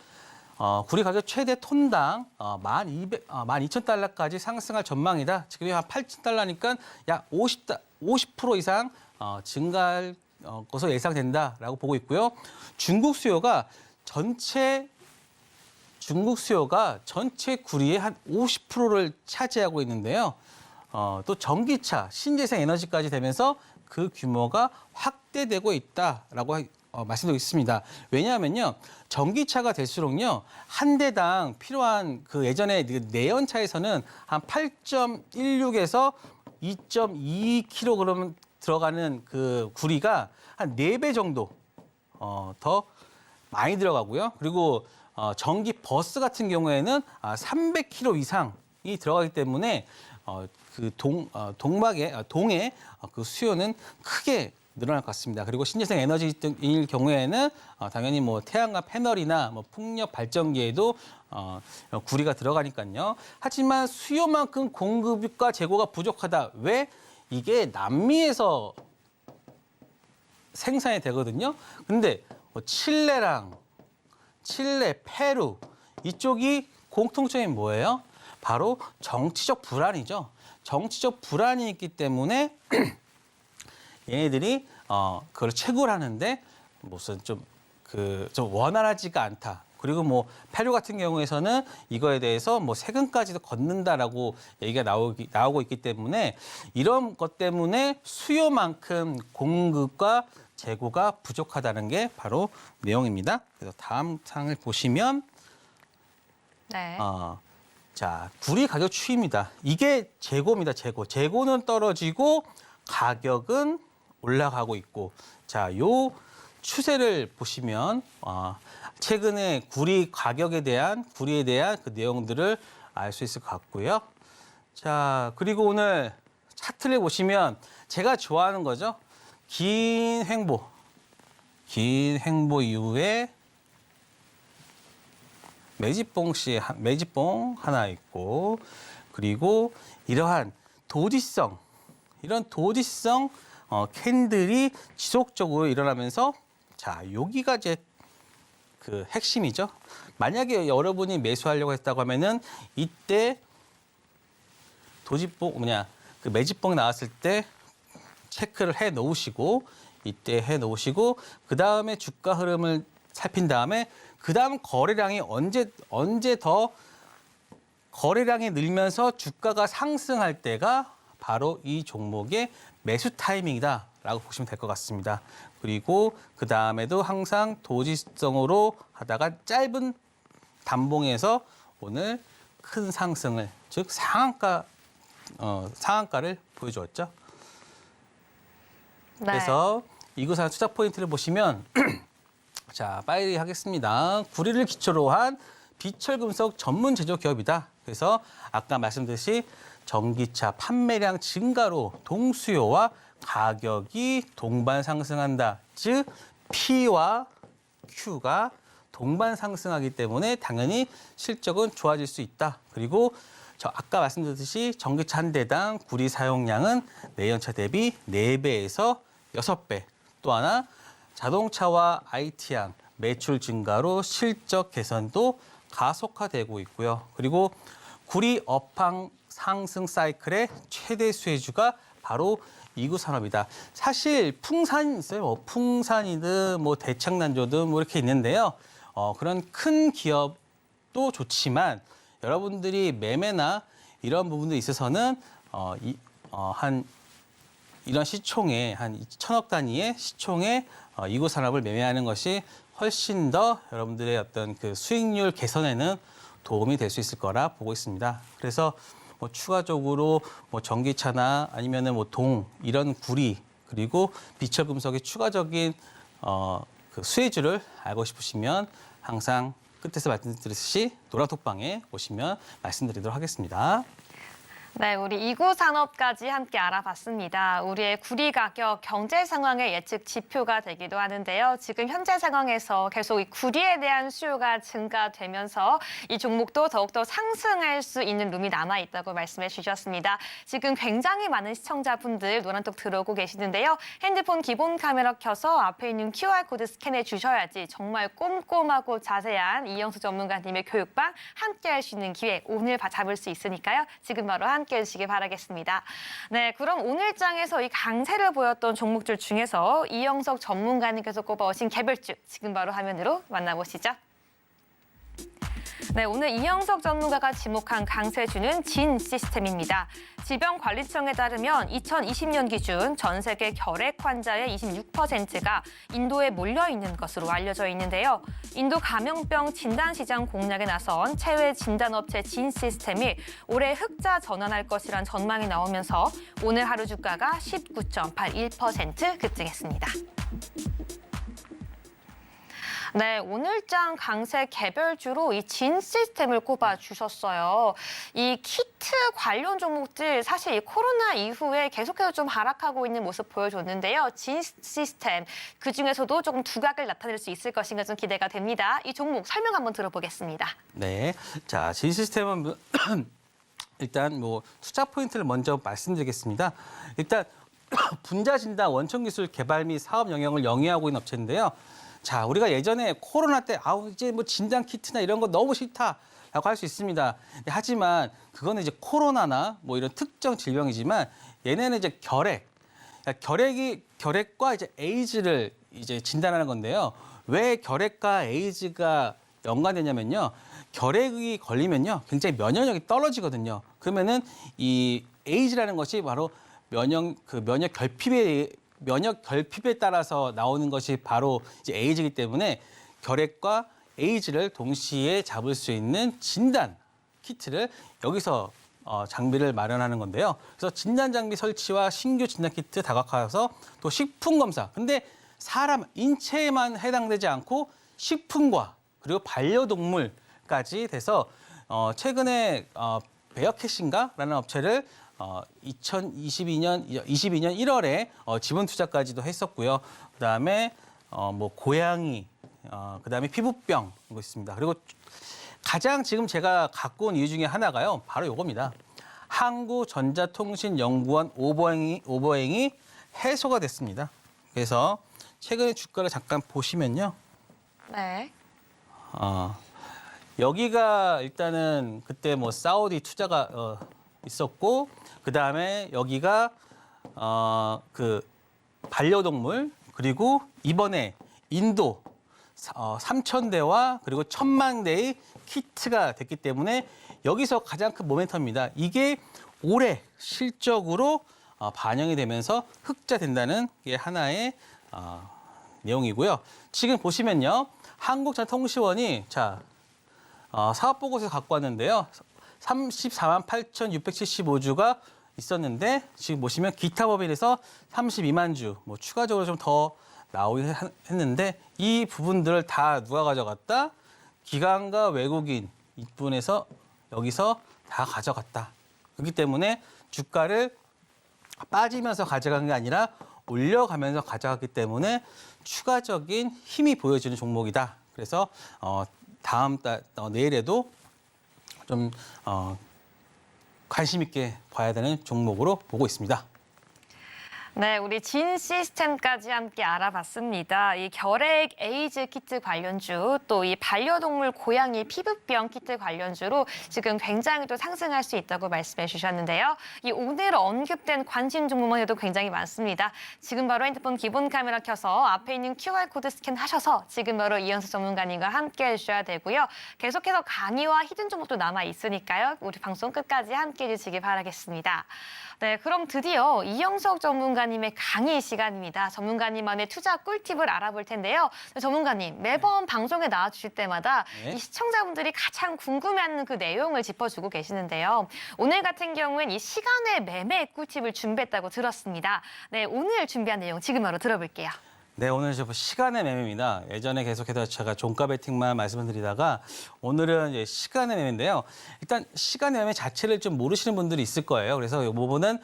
구리 가격 최대 톤당 12,000달러까지 상승할 전망이다. 지금 한 8,000달러니까 약 50% 이상 증가할 것으로 예상된다라고 보고 있고요. 중국 수요가 전체 구리의 한 50%를 차지하고 있는데요. 또 전기차, 신재생 에너지까지 되면서 그 규모가 확대되고 있다라고 말씀드리고 있습니다. 왜냐하면요, 전기차가 될수록요 한 대당 필요한 그 예전에 내연차에서는 한 8.16에서 2.2kg 들어가는 그 구리가 한 4배 정도 더 많이 들어가고요. 그리고 전기 버스 같은 경우에는 300km 이상이 들어가기 때문에 동의 그 수요는 크게 늘어날 것 같습니다. 그리고 신재생 에너지일 경우에는 당연히 뭐 태양광 패널이나 뭐 풍력 발전기에도 구리가 들어가니까요. 하지만 수요만큼 공급과 재고가 부족하다. 왜? 이게 남미에서 생산이 되거든요. 근데 뭐 칠레, 페루 이쪽이 공통점이 뭐예요? 바로 정치적 불안이죠. 정치적 불안이 있기 때문에 얘네들이 그걸 채굴하는데 무슨 좀 원활하지가 않다. 그리고 뭐 페루 같은 경우에서는 이거에 대해서 뭐 세금까지도 걷는다라고 얘기가 나오고 있기 때문에 이런 것 때문에 수요만큼 공급과 재고가 부족하다는 게 바로 내용입니다. 그래서 다음 상을 보시면 네. 자, 구리 가격 추이입니다. 이게 재고입니다. 재고는 떨어지고 가격은 올라가고 있고, 자, 요 추세를 보시면 최근에 구리에 대한 그 내용들을 알 수 있을 것 같고요. 자, 그리고 오늘 차트를 보시면 제가 좋아하는 거죠. 긴 횡보 이후에 매집봉 하나 있고, 그리고 이런 도지성 캔들이 지속적으로 일어나면서, 자, 여기가 이제 그 핵심이죠. 만약에 여러분이 매수하려고 했다고 하면은 이때 그 매집봉이 나왔을 때 체크를 해 놓으시고, 그 다음에 주가 흐름을 살핀 다음에 그 다음 거래량이 언제 더 거래량이 늘면서 주가가 상승할 때가 바로 이 종목의 매수 타이밍이다라고 보시면 될 것 같습니다. 그리고 그 다음에도 항상 도지성으로 하다가 짧은 단봉에서 오늘 큰 상승을, 즉 상한가를 보여주었죠. 네. 그래서 이구사 투자 포인트를 보시면 자, 빨리 하겠습니다. 구리를 기초로 한 비철금속 전문 제조 기업이다. 그래서 아까 말씀드렸듯이 전기차 판매량 증가로 동수요와 가격이 동반 상승한다. 즉 P와 Q가 동반 상승하기 때문에 당연히 실적은 좋아질 수 있다. 그리고 아까 말씀드렸듯이 전기차 한 대당 구리 사용량은 내연차 대비 4배에서 6배. 또 하나 자동차와 IT향 매출 증가로 실적 개선도 가속화되고 있고요. 그리고 구리 업황 상승 사이클의 최대 수혜주가 바로 이구 산업이다. 사실 풍산이 있어요. 풍산이든 대창난조든 이렇게 있는데요. 그런 큰 기업도 좋지만 여러분들이 매매나 이런 부분에 있어서는 이런 시총에 한 1,000억 단위의 시총에 이구 산업을 매매하는 것이 훨씬 더 여러분들의 어떤 그 수익률 개선에는 도움이 될 수 있을 거라 보고 있습니다. 그래서 추가적으로 전기차나 아니면은 이런 구리 그리고 비철금속의 추가적인 그 수혜주를 알고 싶으시면 항상 끝에서 말씀드렸듯이 노란톡방에 오시면 말씀드리도록 하겠습니다. 네, 우리 이구 산업까지 함께 알아봤습니다. 우리의 구리 가격, 경제 상황의 예측 지표가 되기도 하는데요. 지금 현재 상황에서 계속 이 구리에 대한 수요가 증가되면서 이 종목도 더욱더 상승할 수 있는 룸이 남아있다고 말씀해 주셨습니다. 지금 굉장히 많은 시청자분들 노란톡 들어오고 계시는데요. 핸드폰 기본 카메라 켜서 앞에 있는 QR코드 스캔해 주셔야지 정말 꼼꼼하고 자세한 이영수 전문가님의 교육방 함께 할 수 있는 기회 오늘 잡을 수 있으니까요. 지금 바로 함께 해주시기 바라겠습니다. 네, 그럼 오늘 장에서 이 강세를 보였던 종목들 중에서 이영석 전문가님께서 꼽아오신 개별주 지금 바로 화면으로 만나보시죠. 네, 오늘 이영석 전문가가 지목한 강세주는 진 시스템입니다. 질병관리청에 따르면 2020년 기준 전 세계 결핵 환자의 26%가 인도에 몰려 있는 것으로 알려져 있는데요. 인도 감염병 진단시장 공략에 나선 체외 진단업체 진 시스템이 올해 흑자 전환할 것이란 전망이 나오면서 오늘 하루 주가가 19.81% 급등했습니다. 네, 오늘장 강세 개별주로 이 진 시스템을 꼽아 주셨어요. 이 키트 관련 종목들 사실 이 코로나 이후에 계속해서 좀 하락하고 있는 모습 보여줬는데요. 진 시스템 그중에서도 조금 두각을 나타낼 수 있을 것인가 좀 기대가 됩니다. 이 종목 설명 한번 들어보겠습니다. 네. 자, 진 시스템은 일단 뭐 투자 포인트를 먼저 말씀드리겠습니다. 일단 분자 진단 원천 기술 개발 및 사업 영역을 영위하고 있는 업체인데요. 자, 우리가 예전에 코로나 때 이제 뭐 진단 키트나 이런 거 너무 싫다라고 할 수 있습니다. 하지만 그거는 이제 코로나나 뭐 이런 특정 질병이지만 얘네는 이제 결핵과 이제 에이즈를 이제 진단하는 건데요. 왜 결핵과 에이즈가 연관되냐면요. 결핵이 걸리면요. 굉장히 면역력이 떨어지거든요. 그러면은 이 에이즈라는 것이 바로 면역 결핍에 따라서 나오는 것이 바로 이제 에이즈이기 때문에 결핵과 에이즈를 동시에 잡을 수 있는 진단 키트를 여기서 장비를 마련하는 건데요. 그래서 진단 장비 설치와 신규 진단 키트 다각화해서 또 식품 검사. 근데 사람 인체에만 해당되지 않고 식품과 그리고 반려동물까지 돼서 최근에 베어캐신가라는 업체를 2022년 1월에 지분 투자까지도 했었고요. 그다음에 뭐 고양이, 그다음에 피부병 이거 있습니다. 그리고 가장 지금 제가 갖고 온 이유 중에 하나가요. 바로 이겁니다. 한국전자통신연구원 오버행이 해소가 됐습니다. 그래서 최근에 주가를 잠깐 보시면요. 네. 여기가 일단은 그때 뭐 사우디 투자가 있었고 그다음에 여기가 그 반려동물 그리고 이번에 인도 3,000대와 그리고 1,000만 대의 키트가 됐기 때문에 여기서 가장 큰 모멘텀입니다. 이게 올해 실적으로 반영이 되면서 흑자된다는 게 하나의 내용이고요. 지금 보시면요. 한국전통시원이 사업 보고서 갖고 왔는데요. 34만 8,675주가 있었는데 지금 보시면 기타 법인에서 32만 주, 뭐 추가적으로 좀 더 나오긴 했는데 이 부분들을 다 누가 가져갔다? 기관과 외국인 이분에서 여기서 다 가져갔다. 그렇기 때문에 주가를 빠지면서 가져간 게 아니라 올려가면서 가져갔기 때문에 추가적인 힘이 보여지는 종목이다. 그래서 다음 달 내일에도 좀 관심 있게 봐야 되는 종목으로 보고 있습니다. 네, 우리 진 시스템까지 함께 알아봤습니다. 이 결핵 에이즈 키트 관련주, 또 이 반려동물 고양이 피부병 키트 관련주로 지금 굉장히 또 상승할 수 있다고 말씀해 주셨는데요. 이 오늘 언급된 관심 종목만 해도 굉장히 많습니다. 지금 바로 핸드폰 기본 카메라 켜서 앞에 있는 QR코드 스캔하셔서 지금 바로 이현수 전문가님과 함께 해주셔야 되고요. 계속해서 강의와 히든 종목도 남아 있으니까요. 우리 방송 끝까지 함께 해주시기 바라겠습니다. 네, 그럼 드디어 이영석 전문가님의 강의 시간입니다. 전문가님만의 투자 꿀팁을 알아볼 텐데요. 전문가님, 매번 방송에 나와주실 때마다 네. 이 시청자분들이 가장 궁금해하는 그 내용을 짚어주고 계시는데요. 오늘 같은 경우엔 이 시간의 매매 꿀팁을 준비했다고 들었습니다. 네, 오늘 준비한 내용 지금 바로 들어볼게요. 네, 오늘 저 시간의 매매입니다. 예전에 계속해서 제가 종가 베팅만 말씀을 드리다가 오늘은 이제 시간의 매매인데요. 일단 시간의 매매 자체를 좀 모르시는 분들이 있을 거예요. 그래서 이 부분은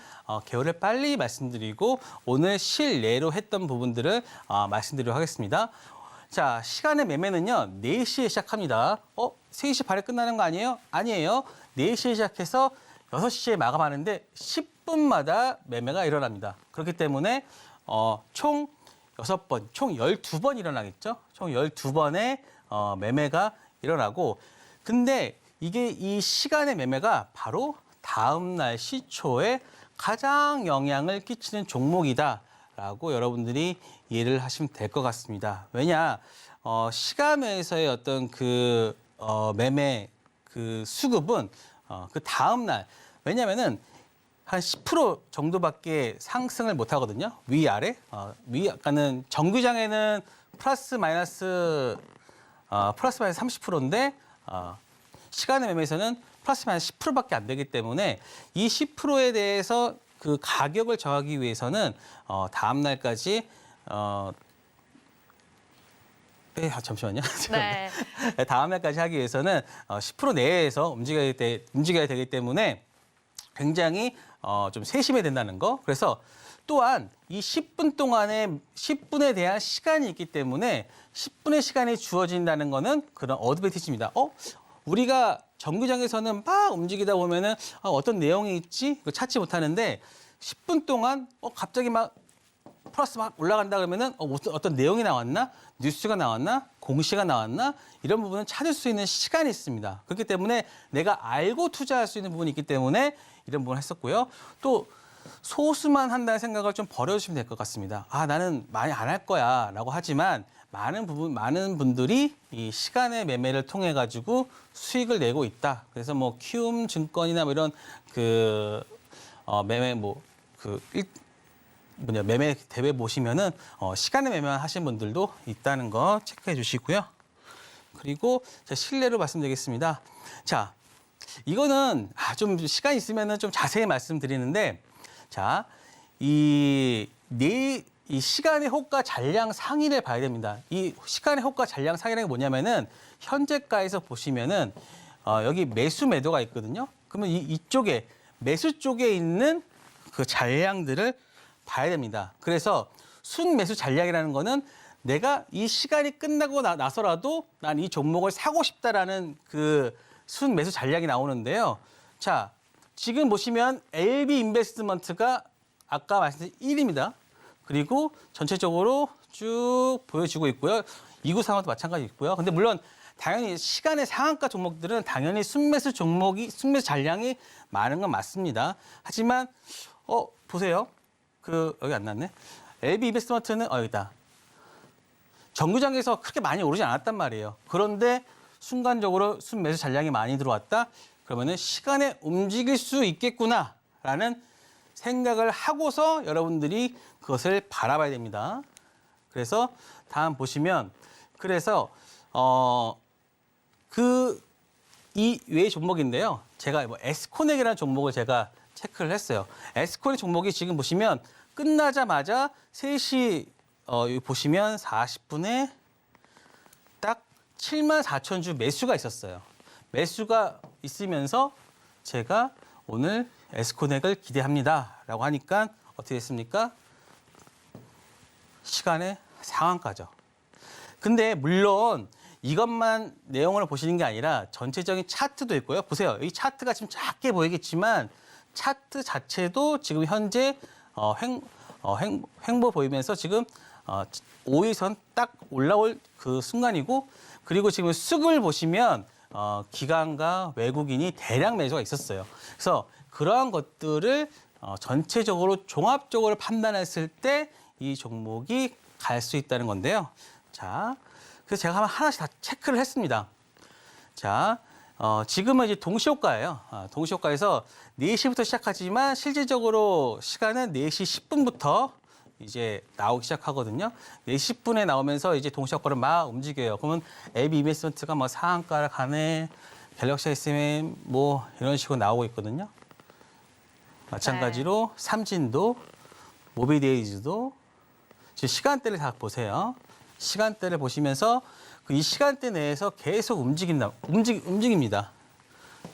개요를 빨리 말씀드리고 오늘 실내로 했던 부분들을 말씀드리도록 하겠습니다. 자, 시간의 매매는요. 4시에 시작합니다. 3시 반에 끝나는 거 아니에요? 아니에요. 4시에 시작해서 6시에 마감하는데 10분마다 매매가 일어납니다. 그렇기 때문에 총 6번, 총 12번 일어나겠죠? 총 12번의 매매가 일어나고 근데 이게 이 시간의 매매가 바로 다음 날 시초에 가장 영향을 끼치는 종목이다라고 여러분들이 이해를 하시면 될 것 같습니다. 왜냐? 시간에서의 어떤 그 매매 그 수급은 그 다음 날 왜냐면은 한 10% 정도밖에 상승을 못 하거든요. 위아래. 약간은 정규장에는 플러스 마이너스 30%인데 시간의 매매에서는 플러스 마이너스 10%밖에 안 되기 때문에 이 10%에 대해서 그 가격을 정하기 위해서는 다음 날까지 잠시만요. 네. 다음 해까지 하기 위해서는 10% 내에서 움직여야 되기 때문에 굉장히 좀 세심해야 된다는 거. 그래서 또한 이 10분 동안에 10분에 대한 시간이 있기 때문에 10분의 시간이 주어진다는 거는 그런 어드밴티지입니다. 우리가 정류장에서는 막 움직이다 보면은 어떤 내용이 있지? 이거 찾지 못하는데 10분 동안 갑자기 막 플러스 막 올라간다 그러면은 어떤 내용이 나왔나? 뉴스가 나왔나? 공시가 나왔나? 이런 부분은 찾을 수 있는 시간이 있습니다. 그렇기 때문에 내가 알고 투자할 수 있는 부분이 있기 때문에 이런 부분을 했었고요. 또 소수만 한다는 생각을 좀 버려주시면 될 것 같습니다. 나는 많이 안 할 거야 라고 하지만 많은 분들이 이 시간의 매매를 통해 가지고 수익을 내고 있다. 그래서 뭐 키움 증권이나 뭐 이런 매매 매매 대회 보시면은 시간의 매매만 하신 분들도 있다는 거 체크해 주시고요. 그리고 제가 실례로 말씀드리겠습니다. 자, 이거는 좀 시간 있으면은 좀 자세히 말씀드리는데, 자, 이 시간의 호가 잔량 상위를 봐야 됩니다. 이 시간의 호가 잔량 상위라는 게 뭐냐면은 현재가에서 보시면은 여기 매수 매도가 있거든요. 그러면 이쪽에 매수 쪽에 있는 그 잔량들을 봐야 됩니다. 그래서 순매수 잔량이라는 거는 내가 이 시간이 끝나고 나서라도 난 이 종목을 사고 싶다라는 그 순매수 잔량이 나오는데요. 자, 지금 보시면 LB 인베스트먼트가 아까 말씀드린 1입니다. 그리고 전체적으로 쭉 보여지고 있고요. 이구상황도 마찬가지 있고요. 근데 물론 당연히 시간의 상한가 종목들은 당연히 순매수 잔량이 많은 건 맞습니다. 하지만 보세요. 여기 안 났네. LB 인베스트먼트는 여기다. 정류장에서 그렇게 많이 오르지 않았단 말이에요. 그런데 순간적으로 순매수 잔량이 많이 들어왔다. 그러면은 시간에 움직일 수 있겠구나라는 생각을 하고서 여러분들이 그것을 바라봐야 됩니다. 그래서 다음 보시면 이 외의 종목인데요. 제가 에스코넥이라는 종목을 제가 체크를 했어요. 에스코넥 종목이 지금 보시면 끝나자마자 3시 여기 보시면 40분에 딱 74,000주 매수가 있었어요. 매수가 있으면서 제가 오늘 에스코넥을 기대합니다라고 하니까 어떻게 됐습니까? 시간의 상한가죠. 근데 물론 이것만 내용을 보시는 게 아니라 전체적인 차트도 있고요. 보세요. 이 차트가 지금 작게 보이겠지만 차트 자체도 지금 현재 횡보 보이면서 지금 5위선 딱 올라올 그 순간이고, 그리고 지금 쑥을 보시면 기관과 외국인이 대량 매수가 있었어요. 그래서 그러한 것들을 전체적으로 종합적으로 판단했을 때 이 종목이 갈 수 있다는 건데요. 자, 그래서 제가 하나씩 다 체크를 했습니다. 자, 지금은 이제 동시효과예요. 동시효과에서 4시부터 시작하지만 실질적으로 시간은 4시 10분부터 이제 나오기 시작하거든요. 4시 10분에 나오면서 이제 동시효과를 막 움직여요. 그러면 LB 인베스트먼트가 뭐 상한가를 가네, 갤럭시 SM 뭐 이런 식으로 나오고 있거든요. 마찬가지로 삼진도, 모비데이즈도 지금 시간대를 다 보세요. 시간대를 보시면서 이 시간대 내에서 계속 움직입니다.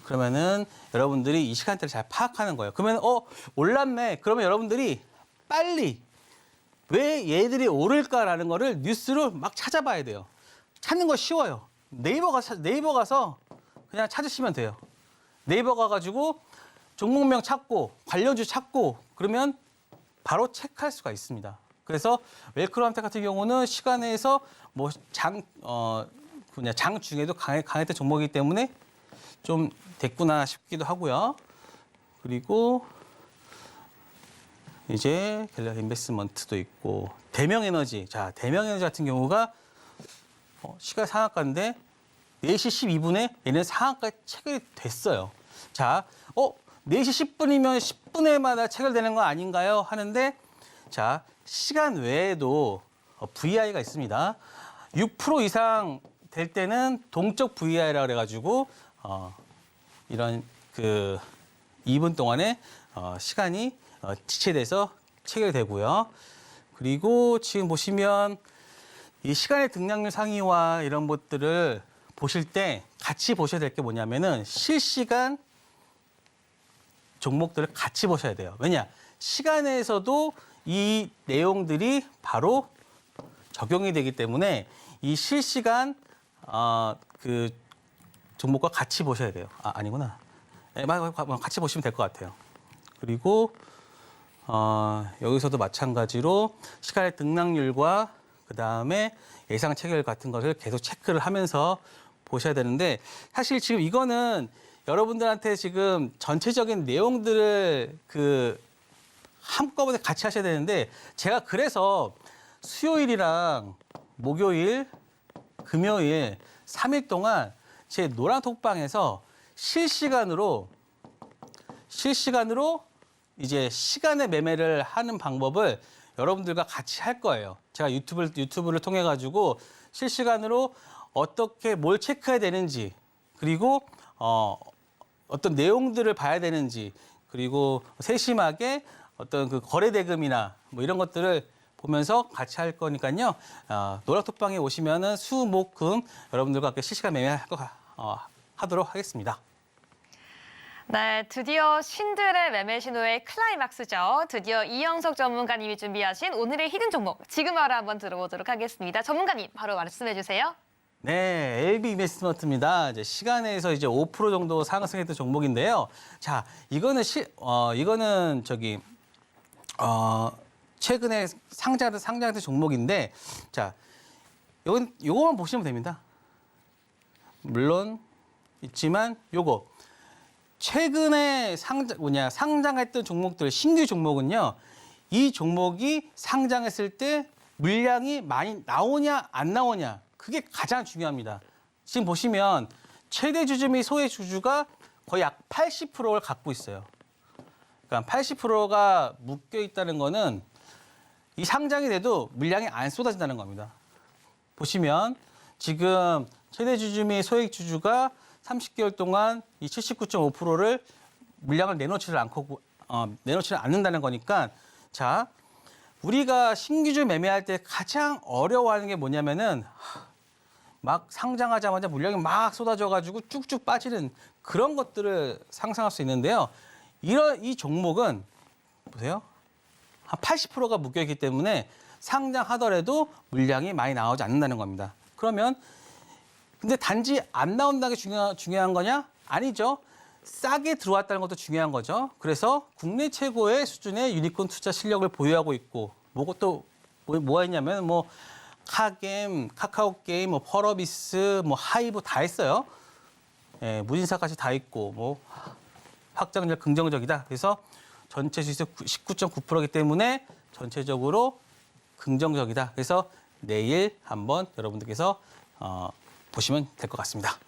그러면은 여러분들이 이 시간대를 잘 파악하는 거예요. 그러면 올랐네. 그러면 여러분들이 빨리 왜 얘들이 오를까라는 거를 뉴스로 막 찾아봐야 돼요. 찾는 거 쉬워요. 네이버 가서 그냥 찾으시면 돼요. 네이버 가가지고 종목명 찾고 관련주 찾고 그러면 바로 체크할 수가 있습니다. 그래서 웰크롬텍 같은 경우는 시간에서 뭐 장 중에도 강했던 종목이기 때문에 좀 됐구나 싶기도 하고요. 그리고 이제 갤럭시 인베스트먼트도 있고 대명에너지. 자, 대명에너지 같은 경우가 시간 상한가인데 4시 12분에 얘는 상한가 체결이 됐어요. 자, 4시 10분이면 10분에마다 체결되는 거 아닌가요? 하는데 자, 시간 외에도 VI가 있습니다. 6% 이상 될 때는 동적 VI라고 그래가지고 이런 2분 동안에 시간이 지체돼서 체결되고요. 그리고 지금 보시면 이 시간의 등락률 상위와 이런 것들을 보실 때 같이 보셔야 될 게 뭐냐면은 실시간 종목들을 같이 보셔야 돼요. 왜냐? 시간에서도 이 내용들이 바로 적용이 되기 때문에 이 실시간 그 종목과 같이 보셔야 돼요. 아니구나. 네, 같이 보시면 될 것 같아요. 그리고 여기서도 마찬가지로 시간의 등락률과 그다음에 예상 체결 같은 것을 계속 체크를 하면서 보셔야 되는데 사실 지금 이거는 여러분들한테 지금 전체적인 내용들을 한꺼번에 같이 하셔야 되는데 제가 그래서 수요일이랑 목요일, 금요일 3일 동안 제 노란톡방에서 실시간으로 이제 시간의 매매를 하는 방법을 여러분들과 같이 할 거예요. 제가 유튜브를 통해 가지고 실시간으로 어떻게 뭘 체크해야 되는지 그리고 어떤 내용들을 봐야 되는지 그리고 세심하게 어떤 그 거래 대금이나 뭐 이런 것들을 보면서 같이 할 거니까요. 노락톡방에 오시면은 수, 목, 금 여러분들과 함께 실시간 하도록 하겠습니다. 네, 드디어 신들의 매매 신호의 클라이막스죠. 드디어 이영석 전문가님이 준비하신 오늘의 히든 종목 지금 바로 한번 들어보도록 하겠습니다. 전문가님 바로 말씀해 주세요. 네, LB 인베스트먼트입니다. 이제 시간에서 이제 5% 정도 상승했던 종목인데요. 자, 이거는 최근에 상장된 종목인데, 자, 요거만 보시면 됩니다. 물론 있지만 요거 최근에 상장했던 종목들 신규 종목은요, 이 종목이 상장했을 때 물량이 많이 나오냐 안 나오냐. 그게 가장 중요합니다. 지금 보시면 최대 주주 및 소액 주주가 거의 약 80%를 갖고 있어요. 그러니까 80%가 묶여 있다는 거는 이 상장이 돼도 물량이 안 쏟아진다는 겁니다. 보시면 지금 최대 주주 및 소액 주주가 30개월 동안 이 79.5%를 물량을 내놓지를 않는다는 거니까 자, 우리가 신규주 매매할 때 가장 어려워하는 게 뭐냐면은 막 상장하자마자 물량이 막 쏟아져가지고 쭉쭉 빠지는 그런 것들을 상상할 수 있는데요. 이 종목은 보세요. 한 80%가 묶여있기 때문에 상장하더라도 물량이 많이 나오지 않는다는 겁니다. 그러면 근데 단지 안 나온다는 게 중요한 거냐? 아니죠. 싸게 들어왔다는 것도 중요한 거죠. 그래서 국내 최고의 수준의 유니콘 투자 실력을 보유하고 있고 뭐가 있냐면 뭐 카겜, 카카오게임, 뭐 펄어비스, 뭐 하이브 다 있어요. 예, 무진사까지 다 있고 뭐 확장률 긍정적이다. 그래서 전체 주식 19.9%이기 때문에 전체적으로 긍정적이다. 그래서 내일 한번 여러분들께서 보시면 될 것 같습니다.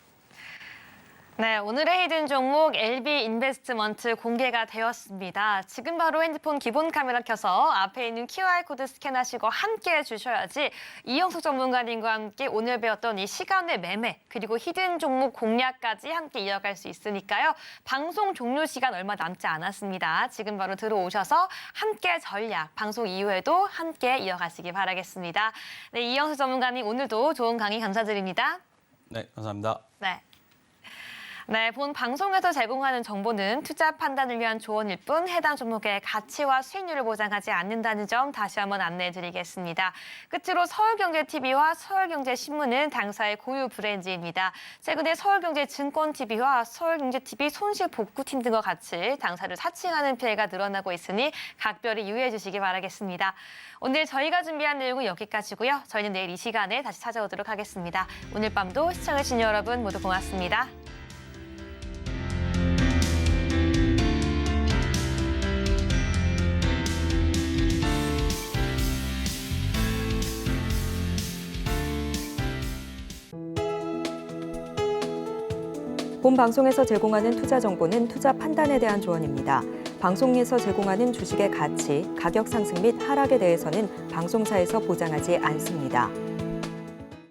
네, 오늘의 히든 종목 LB 인베스트먼트 공개가 되었습니다. 지금 바로 핸드폰 기본 카메라 켜서 앞에 있는 QR코드 스캔하시고 함께 해주셔야지 이영숙 전문가님과 함께 오늘 배웠던 이 시간의 매매 그리고 히든 종목 공략까지 함께 이어갈 수 있으니까요. 방송 종료 시간 얼마 남지 않았습니다. 지금 바로 들어오셔서 함께 전략, 방송 이후에도 함께 이어가시기 바라겠습니다. 네, 이영숙 전문가님 오늘도 좋은 강의 감사드립니다. 네, 감사합니다. 네, 본 방송에서 제공하는 정보는 투자 판단을 위한 조언일 뿐 해당 종목의 가치와 수익률을 보장하지 않는다는 점 다시 한번 안내해드리겠습니다. 끝으로 서울경제TV와 서울경제신문은 당사의 고유 브랜드입니다. 최근에 서울경제증권TV와 서울경제TV 손실복구팀 등과 같이 당사를 사칭하는 피해가 늘어나고 있으니 각별히 유의해 주시기 바라겠습니다. 오늘 저희가 준비한 내용은 여기까지고요. 저희는 내일 이 시간에 다시 찾아오도록 하겠습니다. 오늘 밤도 시청해주신 여러분 모두 고맙습니다. 본 방송에서 제공하는 투자 정보는 투자 판단에 대한 조언입니다. 방송에서 제공하는 주식의 가치, 가격 상승 및 하락에 대해서는 방송사에서 보장하지 않습니다.